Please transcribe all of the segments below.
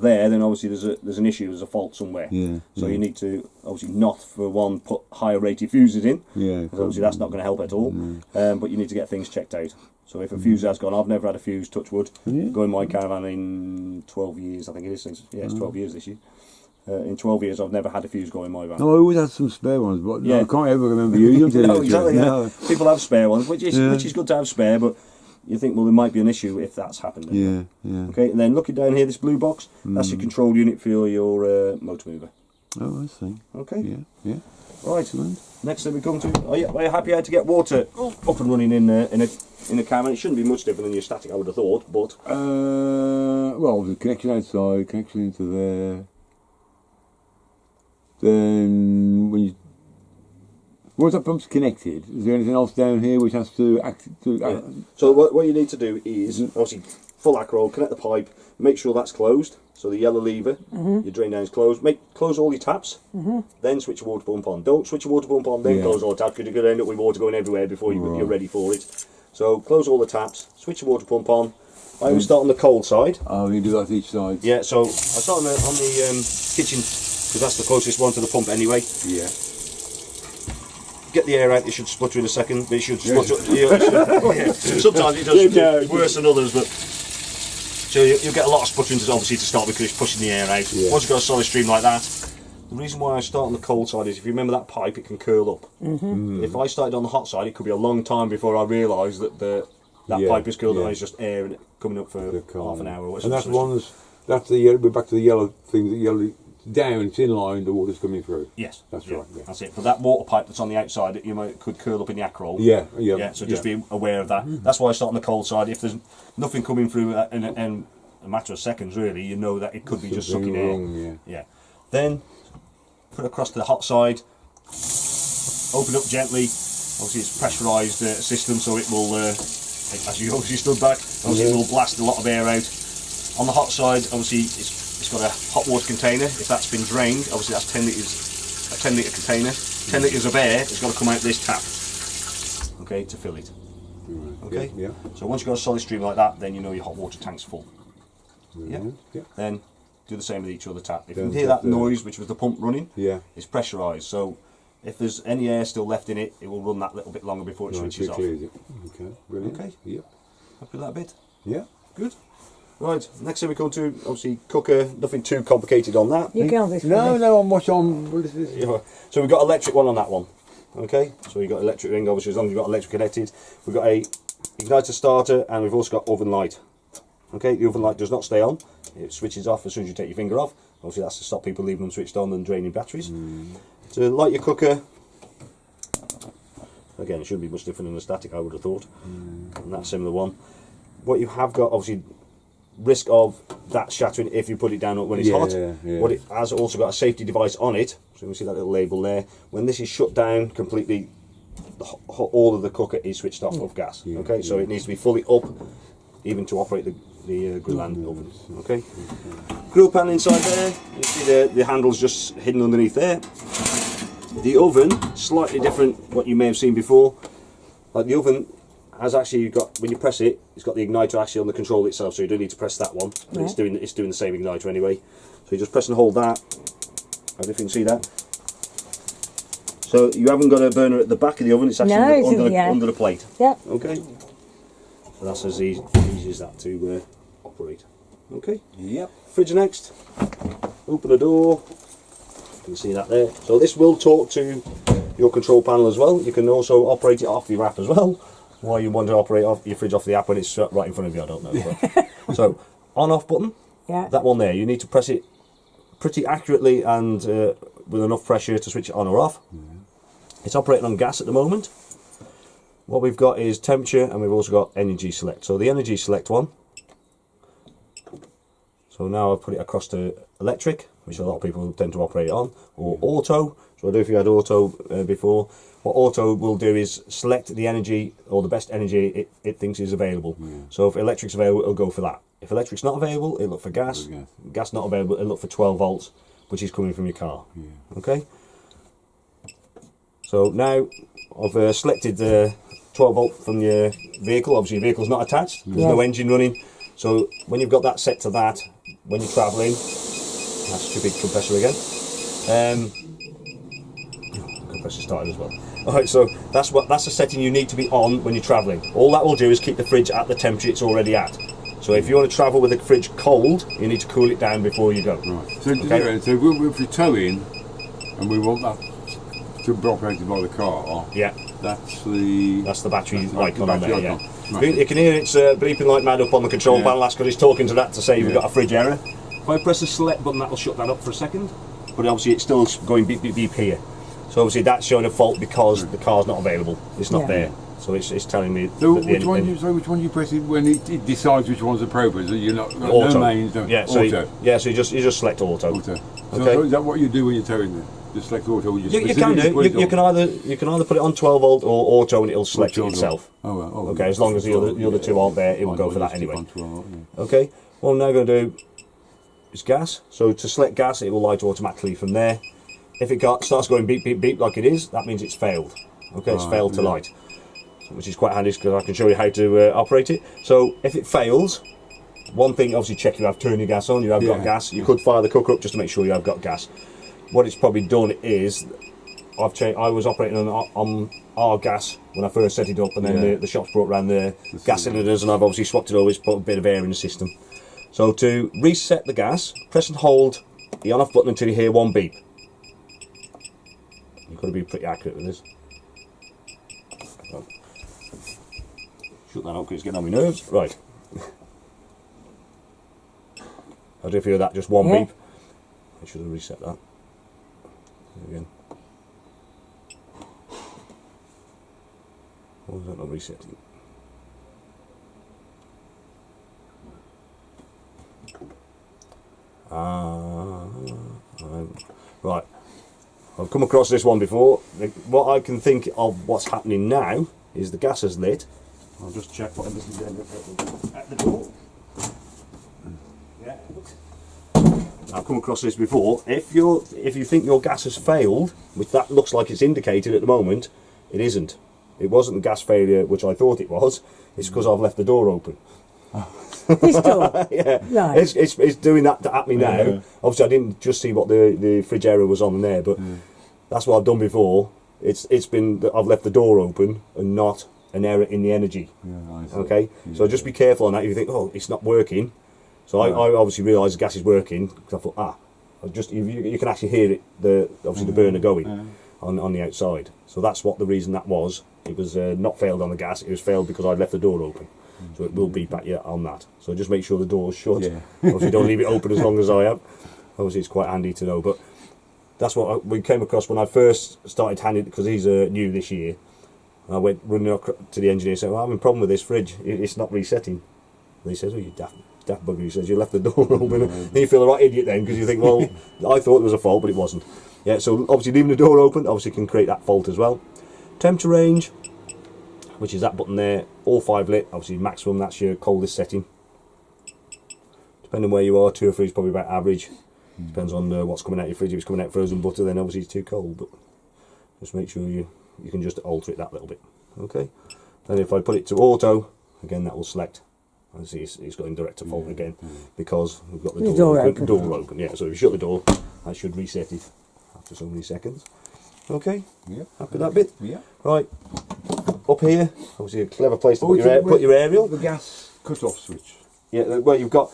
there, then obviously there's an issue, there's a fault somewhere. So you need to obviously not, for one, put higher rated fuses in. Because obviously that's not going to help at all. But you need to get things checked out. So if a fuse has gone, I've never had a fuse, touch wood, go in my caravan in 12 years, I think it is. It's 12 years this year. In 12 years, I've never had a fuse go in my van. No, I always had some spare ones, but I can't ever remember using them. No, exactly. No. People have spare ones, which is good to have spare, but you think, well, there might be an issue if that's happened. Okay, and then looking down here, this blue box, that's your control unit for your motor mover. Oh, I see. Okay. Yeah. Right. Next thing we come to, are you happy how to get water up and running in a caravan? It shouldn't be much different than your static, I would have thought, but... well, the connection outside, connection into there. Then, once that pump's connected, is there anything else down here which has to act? So what you need to do is, obviously, full Acrol, connect the pipe, make sure that's closed, so the yellow lever, your drain down is closed, close all your taps, then switch your water pump on. Don't switch your water pump on, then close all the taps, because you're going to end up with water going everywhere before you're ready for it. So close all the taps, switch your water pump on. I always start on the cold side. Oh, you do that each side? Yeah, so I start on the kitchen, because that's the closest one to the pump anyway. Yeah. Get the air out, it should sputter in a second, but it should sputter. Sometimes it does worse than others, but so you'll get a lot of sputtering obviously to start because it's pushing the air out. Once you've got a solid stream like that, the reason why I start on the cold side is if you remember that pipe, it can curl up. If I started on the hot side, it could be a long time before I realise that that pipe is curled up and it's just air coming up for half an hour. And that's we're back to the yellow thing, the yellow down, it's in line, the water's coming through. Yes, that's right. Yeah. That's it. But that water pipe that's on the outside, could curl up in the Acrol. So just be aware of that. That's why I start on the cold side. If there's nothing coming through in a matter of seconds, really, you know that it could be just sucking air. Then put it across to the hot side. Open up gently. Obviously, it's pressurised system, so it will, as you obviously stood back, obviously it will blast a lot of air out. On the hot side, obviously it's got a hot water container. If that's been drained, obviously that's 10 litres, a 10 litre container. 10 litres of air has got to come out this tap, okay, to fill it. Okay. So once you've got a solid stream like that, then you know your hot water tank's full. Then do the same with each other tap. If you can hear that noise, which was the pump running, it's pressurised. So if there's any air still left in it, it will run that little bit longer before it switches off. Okay, brilliant. Okay. Happy with that bit? Yeah. Good. Right, next thing we come to, obviously, cooker, nothing too complicated on that. You can this No, I'm watching. What is this? So we've got electric one on that one. Okay, so you've got electric ring, obviously, as long as you've got electric connected. We've got a igniter starter, and we've also got oven light. Okay, the oven light does not stay on, it switches off as soon as you take your finger off. Obviously, that's to stop people leaving them switched on and draining batteries. To light your cooker, again, it shouldn't be much different than a static, I would have thought. And that's similar one. What you have got, obviously, risk of that shattering if you put it down when it's hot. What it has also got a safety device on it, so you can see that little label there. When this is shut down completely, all of the cooker is switched off of gas. Okay, so it needs to be fully up, even to operate the grill and oven. Okay, grill pan inside there. You see the handle's just hidden underneath there. The oven, slightly different what you may have seen before. Like the oven has actually got, when you press it, it's got the igniter actually on the control itself, so you don't need to press that one. But it's doing the same igniter anyway. So you just press and hold that. I don't know if you can see that. So you haven't got a burner at the back of the oven, it's actually under the plate. Okay. So that's as easy as that to operate. Okay. Fridge next. Open the door. You can see that there. So this will talk to your control panel as well. You can also operate it off your app as well. Why you want to operate off your fridge off the app when it's right in front of you, I don't know. But. So, on-off button, that one there, you need to press it pretty accurately and with enough pressure to switch it on or off. It's operating on gas at the moment. What we've got is temperature, and we've also got energy select. So the energy select one. So now I've put it across to electric, which a lot of people tend to operate on, or auto. So I don't know if you had auto before. What auto will do is select the energy, or the best energy it thinks is available. So if electric's available, it'll go for that. If electric's not available, it'll look for gas. Gas not available, it'll look for 12 volts, which is coming from your car. Okay? So now I've selected the 12 volt from your vehicle. Obviously your vehicle's not attached, there's no engine running. So when you've got that set to that, when you're travelling. That's a stupid compressor again. Compressor started as well. Alright, so that's the setting you need to be on when you're travelling. All that will do is keep the fridge at the temperature it's already at. So if you want to travel with the fridge cold, you need to cool it down before you go. Right. So, so if we tow in and we want that to be operated by the car, yeah, that's the battery icon on there. Yeah. Right. You can hear it's bleeping like mad up on the control panel. That's because it's talking to that to say we've got a fridge error. If I press the select button, that will shut that up for a second. But obviously it's still going beep beep beep here. So obviously that's showing a fault because the car's not available. It's not there. So it's telling me. So which one do you press it when it decides which one's appropriate? So you're not auto. No mains, no. Yeah. So auto. So you just select auto. Auto. So is that what you do when you're towing then? Just select auto. You can do. You can either put it on 12 volt or auto, and it'll select it itself. Oh, well, okay. As long as the other two aren't there, it will go for that anyway. Okay. What I'm now going to do is gas. So to select gas, it will light automatically from there. If it starts going beep beep beep like it is, that means it's failed. Okay, it's failed to light, which is quite handy because I can show you how to operate it. So if it fails, one thing, obviously check you have turned your gas on, you have got gas. You could fire the cooker up just to make sure you have got gas. What it's probably done is, I was operating on our gas when I first set it up, and then the shops brought around the gas cylinders, and I've obviously swapped it over, put a bit of air in the system. So to reset the gas, press and hold the on-off button until you hear one beep. You've got to be pretty accurate with this. Oh. Shut that up because it's getting on my nerves. Right. I do feel that, just one beep. I should have reset that. Again. Why is that not resetting? Right. I've come across this one before. What I can think of what's happening now is the gas is lit. I'll just check what this is at the door. Yeah. I've come across this before. If you think your gas has failed, which that looks like it's indicated at the moment, it isn't. It wasn't the gas failure, which I thought it was. It's because I've left the door open. This door? Yeah. Right. It's doing that at me now. Yeah. Obviously I didn't just see what the fridge error was on there, but that's what I've done before. It's been that I've left the door open and not an error in the energy. Yeah, okay? Yeah. So just be careful on that. If you think, oh, it's not working. So I obviously realised the gas is working, because I thought, you can actually hear it, the burner going on the outside. So that's what the reason that was. It was not failed on the gas, it was failed because I'd left the door open. So it will beep at you on that. So just make sure the door's shut. Yeah. Obviously don't leave it open as long as I have. Obviously it's quite handy to know. But that's what we came across when I first started handing, because he's new this year. And I went running up to the engineer and said, well, I'm having a problem with this fridge, it's not resetting. And he says, oh, you daft bugger, he says, you left the door open. And you feel a right idiot then, because you think, well, I thought it was a fault, but it wasn't. Yeah, so obviously leaving the door open obviously can create that fault as well. Temperature range, which is that button there, all 5 lit, obviously maximum, that's your coldest setting. Depending where you are, 2 or 3 is probably about average. Depends on what's coming out your fridge. If it's coming out frozen butter, then obviously it's too cold, but just make sure you can just alter it that little bit. Okay, then if I put it to auto, again that will select. I see it's got direct to fault again, because we've got the door open. Yeah, so if you shut the door, that should reset it after so many seconds. Okay, yeah, happy with that bit? Yeah. Right, up here, obviously a clever place to put your aerial. The gas cut-off switch. Yeah, well you've got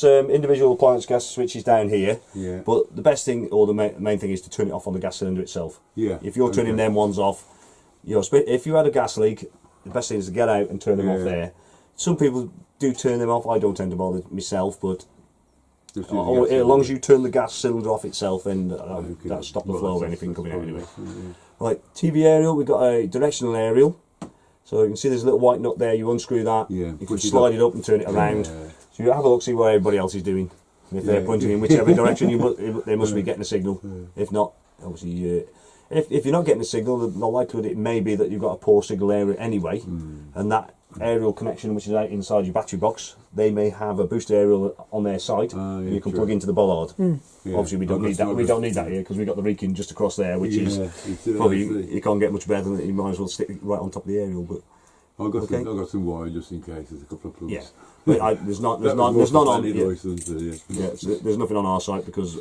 individual appliance gas switches down here. Yeah. But the best thing, or the main thing, is to turn it off on the gas cylinder itself. Yeah. If you're turning them ones off, if you had a gas leak, the best thing is to get out and turn them off there. Some people do turn them off. I don't tend to bother myself, but as long as you turn the gas cylinder off itself, then that'll stop the flow of anything coming out anyway. Right, TV aerial, we've got a directional aerial. So you can see there's a little white nut there, you unscrew that, you can slide it up and turn it around. So you have a look, see what everybody else is doing. And if they're pointing in whichever direction, they must be getting a signal. If not, obviously, if you're not getting a signal, the likelihood it may be that you've got a poor signal area anyway, and that aerial connection, which is out inside your battery box, they may have a booster aerial on their site, and you can plug into the bollard. Obviously, we don't need that. We don't need that here because we've got the Rekin just across there, which is probably you can't get much better than it. You might as well stick it right on top of the aerial. But I've got some wire just in case. There's a couple of plugs. Yeah, but there's none on. Yeah, so there's nothing on our site because,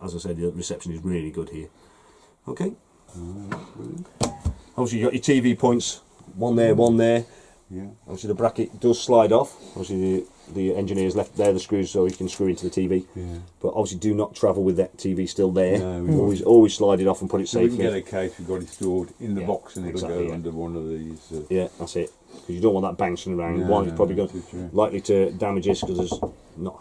as I said, the reception is really good here. Okay. Obviously, you got your TV points. One there, one there. Yeah. Obviously, the bracket does slide off. Obviously, the engineers left there the screws so you can screw into the TV. Yeah. But obviously, do not travel with that TV still there. No, always slide it off and put it so we can safely. get a case. We've got it stored in the box, and it'll go under one of these. Yeah, that's it. Because you don't want that bouncing around. One is probably likely to damage this because it's not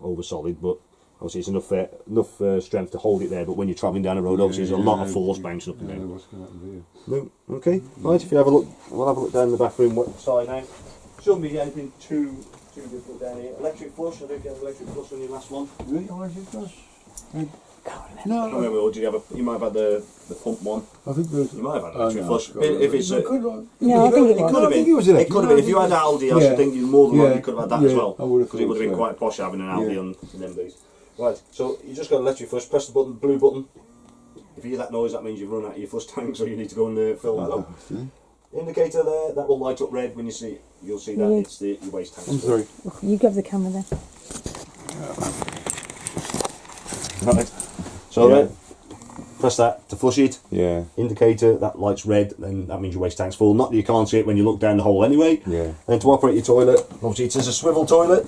over solid, but obviously it's enough strength to hold it there. But when you're travelling down the road, obviously there's a lot of force bouncing up and down. What's going to happen No, okay. Right, if you have a look, we'll have a look down in the bathroom side now. Shouldn't be anything too difficult down here. Electric flush. I don't know if you had electric flush on your last one. Really, electric flush? No. Or did you have you might have had the pump one. I think you might have had electric flush. If it's No, I think it could have been. It could have been. If you had Aldi, I should think you more than likely could have had that as well. Because it would have been quite posh having an Aldi on them days. Right, so you just got electric flush. Press the button, blue button. If you hear that noise, that means you've run out of your flush tank, so you need to go and fill that up. Indicator there, that will light up red when you see it. You'll see that it's your waste tank. I'm sorry. You grab the camera there. Right. So press that to flush it. Yeah. Indicator, that light's red, then that means your waste tank's full. Not that you can't see it when you look down the hole anyway. Yeah. Then to operate your toilet, obviously it is a swivel toilet.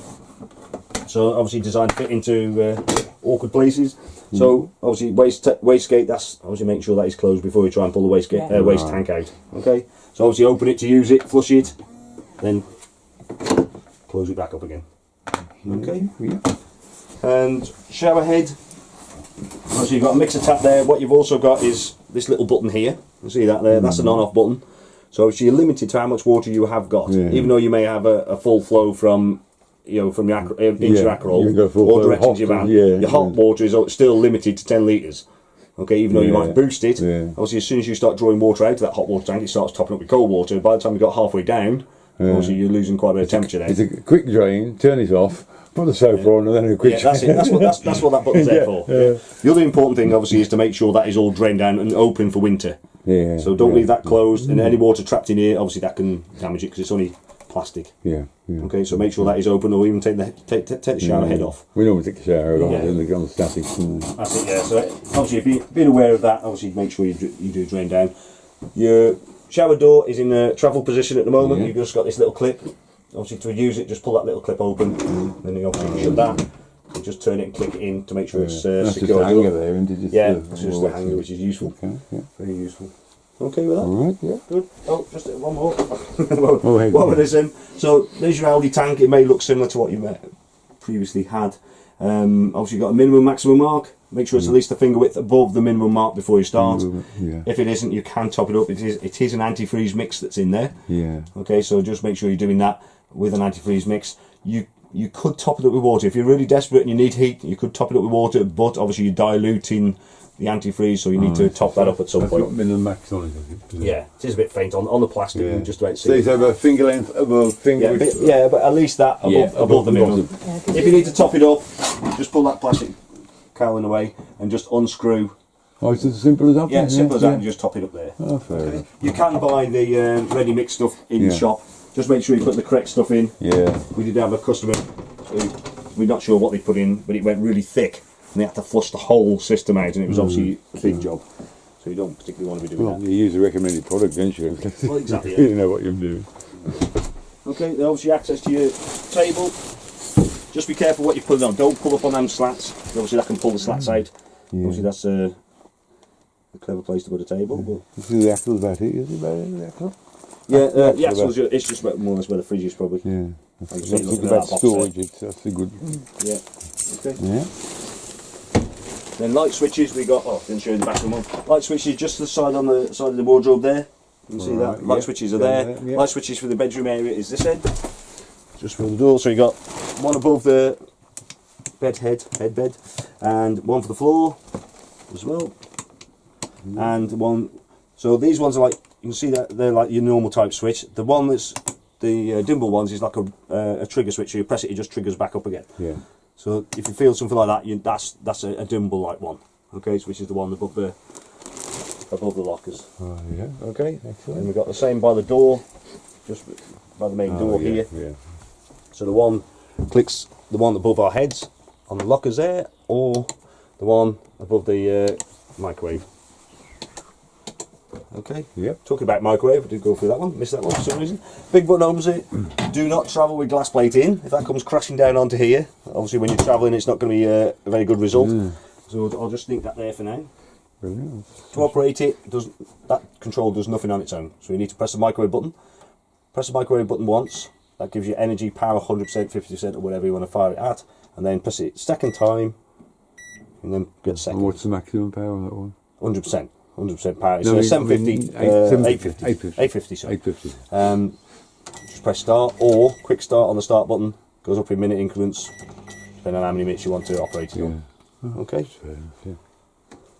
So obviously designed to fit into awkward places. So obviously wastegate, that's obviously making sure that is closed before you try and pull the waste tank out. Okay. So obviously open it to use it, flush it, then close it back up again. Okay. Yeah. And shower head. So you've got a mixer tap there. What you've also got is this little button here. You see that there? That's an on-off button. So obviously you're limited to how much water you have got, even though you may have a full flow from your into your Akerol or direct into your van. Your hot water is still limited to 10 litres. Okay, even though you might boost it, obviously as soon as you start drawing water out of that hot water tank, it starts topping up with cold water. By the time you got halfway down, obviously you're losing quite a bit of temperature there. It's a quick drain. Turn it off. Put the soap on, and then a quick. That's it. That's what that button's there for. The other important thing, obviously, is to make sure that is all drained down and open for winter. So don't leave that closed, and any water trapped in here, obviously that can damage it because it's only plastic. Okay, so make sure that is open, or even take the shower head off. We normally take the shower head off, and they go on the static. That's it. Yeah. So obviously, if you're being aware of that, obviously make sure you do drain down. Your shower door is in a travel position at the moment. You've just got this little clip. Obviously, to use it, just pull that little clip open, then you obviously shut that. You just turn it and click it in to make sure it's secure. That's just a hanger there, isn't it? It's just a hanger, which is useful. Very useful. Okay with that? Alright, yeah. Good. Oh, just one more. What with this in? So there's your Aldi tank. It may look similar to what you previously had. Obviously, you've got a minimum, maximum mark. Make sure it's at least a finger width above the minimum mark before you start. If it isn't, you can top it up. It is an antifreeze mix that's in there. Okay, so just make sure you're doing that with an antifreeze mix. You could top it up with water. If you're really desperate and you need heat, you could top it up with water, but obviously you're diluting the antifreeze, so you need to top that up at some point. Got minimum max on it. Yeah, it is a bit faint on the plastic. Just about so you have a finger length above finger. But at least that above the minimum. If you need to top it up, just pull that plastic cowling away and just unscrew. Oh, it's as simple as that? Yeah, simple as that, and just top it up there. Oh, fair enough. You can buy the ready mix stuff in the shop. Just make sure you put the correct stuff in. We did have a customer who we're not sure what they put in, but it went really thick and they had to flush the whole system out, and it was obviously a big job. So you don't particularly want to be doing that. You use the recommended product, don't you? Well, exactly. You know what you're doing. Okay, then obviously access to your table. Just be careful what you put on. Don't pull up on them slats. Obviously that can pull the slats out. Obviously that's a clever place to put a table. But this is the axle's about it, is it? The axle? Yeah, the axle's it's just about more or less where the fridge is probably. Think about storage, that's a good. Okay. Then light switches we got. Didn't show you the bathroom one. Light switches just to the side on the side of the wardrobe there. You can see that. Light switches are there. Light switches for the bedroom area is this end. Just for the door. So you got one above the head bed, and one for the floor as well, and one. So these ones are like, you can see that they're like your normal type switch. The one that's the Dimble ones is like a trigger switch. So you press it, it just triggers back up again. So if you feel something like that, that's a Dimble like one. Okay, so which is the one above the lockers. Okay, excellent. And we've got the same by the door. just by the main door yeah, here. Yeah. So the one clicks the one above our heads on the lockers there, or the one above the microwave. Okay. Yep. Talking about microwave, I did go through that one, missed that one for some reason. Big button homes here. Do not travel with glass plate in. If that comes crashing down onto here, obviously when you're travelling it's not going to be a very good result. So I'll just stick that there for now. Brilliant. To operate it, that control does nothing on its own. So you need to press the microwave button. Press the microwave button once. That gives you energy, power, 100%, 50% or whatever you want to fire it at. And then press it second time. And then get second. And what's the maximum power on that one? 100%. 100% power. It's No, a 750, 850. 850, sorry. 850. Just press start, or quick start on the start button. Goes up in minute increments, depending on how many minutes you want to operate it on. Okay. Fair enough, yeah.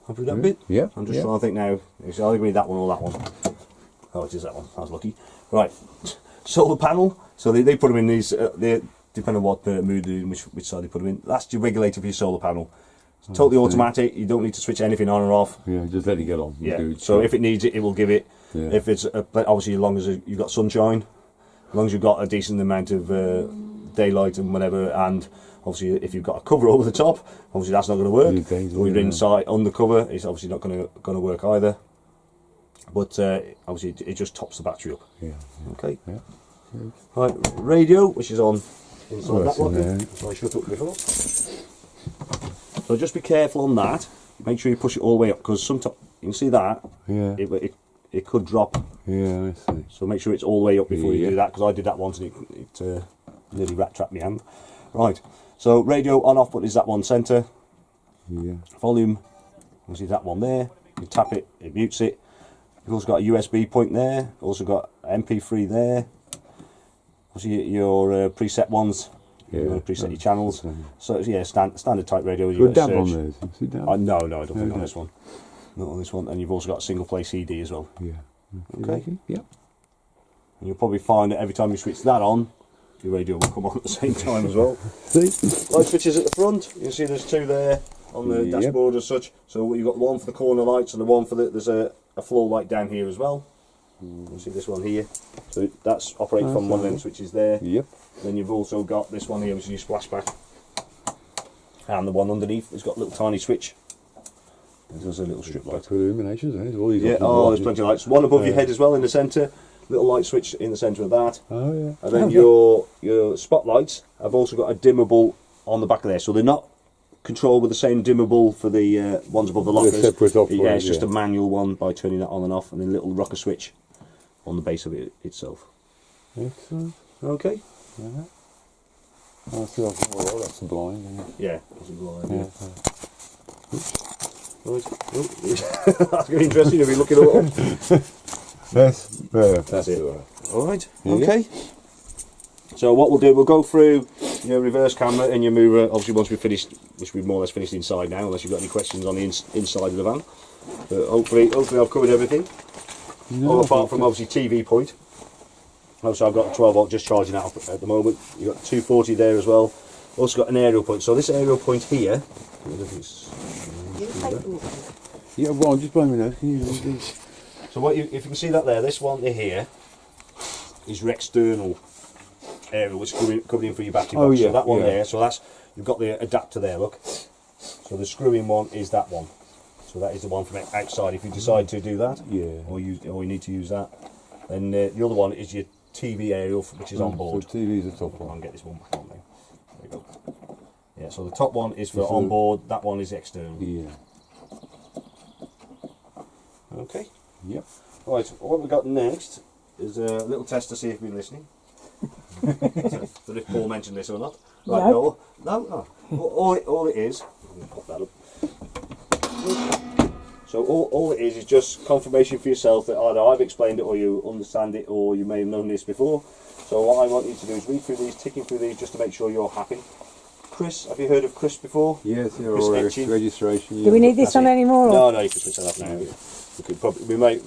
Happy with that bit? Yeah. I'm just trying to think now. It's either going to be that one or that one. Oh, it is that one. I was lucky. Right. Solar panel. So they put them in these. They depending on what mood they're in, which side they put them in. That's your regulator for your solar panel. It's totally automatic. You don't need to switch anything on or off. Yeah, just let it get on. Yeah. So if it needs it, it will give it. Yeah. If it's obviously as long as you've got sunshine, as long as you've got a decent amount of daylight and whatever, and obviously if you've got a cover over the top, obviously that's not going to work. Or you're inside under cover, it's obviously not going to work either. But obviously it just tops the battery up. Yeah. Okay. Yeah. Right, radio, which is on inside that that's in locker. there. So I shut up before. So just be careful on that. Make sure you push it all the way up, because sometimes you can see that. Yeah. It could drop. Yeah, I see. So make sure it's all the way up before you Yeah. do that, because I did that once and it nearly rat trapped my hand. Right. So radio on off button is that one centre. Yeah. Volume, you see that one there. You tap it, it mutes it. You've also got a USB point there. Also got MP3 there. Obviously your preset ones. Yeah. You want to preset your channels. So yeah, standard type radio. Good dab on there. Sit down. No, I don't think on this one. Not on this one. And you've also got a single play CD as well. Yeah. Okay. Yeah. And you'll probably find that every time you switch that on, your radio will come on at the same time as well. See? Light switches at the front. You can see there's two there on the Yep. dashboard as such. So you've got one for the corner lights and the one for there's a floor light down here as well. You see this one here. So that's operated from one of them switches there. Yep. Then you've also got this one here, which is your splashback. And the one underneath has got a little tiny switch. There's a little strip light. Lights for illuminations, eh? All these Yeah, there's plenty of lights. One above your head as well in the centre. Little light switch in the centre of that. Oh, yeah. And then your spotlights have also got a dimmable on the back of there. So they're not controlled with the same dimmable for the ones above the lockers. They're separate off. Yeah, it's just a manual one by turning that on and off, and then a little rocker switch on the base of it itself. Excellent. Okay. Yeah. Oh, that's blind. Yeah, that's a good Yeah. idea. Right. Oh, that's going to be interesting if we look it up. That's it. All right. Yeah. Okay. So what we'll do, we'll go through your reverse camera and your mover. Obviously, once we've finished, which we've more or less finished inside now, unless you've got any questions on the inside of the van. But hopefully I've covered everything. No, Apart from obviously TV point. Also, I've got a 12 volt just charging that up at the moment. You've got 240 there as well. Also got an aerial point. So this aerial point here. I don't know if it's, yeah, well, just blame me now. Can you so if you can see that there, this one here is your external area which is coming in for your battery box. Oh, yeah, so that one yeah. there, so that's, you've got the adapter there, look. So the screw-in one is that one. So that is the one from outside. If you decide to do that, Yeah. or you need to use that, then the other one is your TV aerial, which is on board. So TV's the top I'll one. get this one back on there. There you go. Yeah, so the top one is for Is on the- board, that one is external. Yeah. Okay. Yep. Right, what we've got next is a little test to see if you've been listening. So if Paul mentioned this or not. Right, No. no. All it is, I'm going to pop that up. So all it is just confirmation for yourself that either I've explained it or you understand it or you may have known this before. So what I want you to do is read through these, ticking through these just to make sure you're happy. Chris, have you heard of Chris before? Yes, yeah, Chris or Etching. registration. Do we need this That's on it. anymore? No, you can switch that off now. We could probably, we may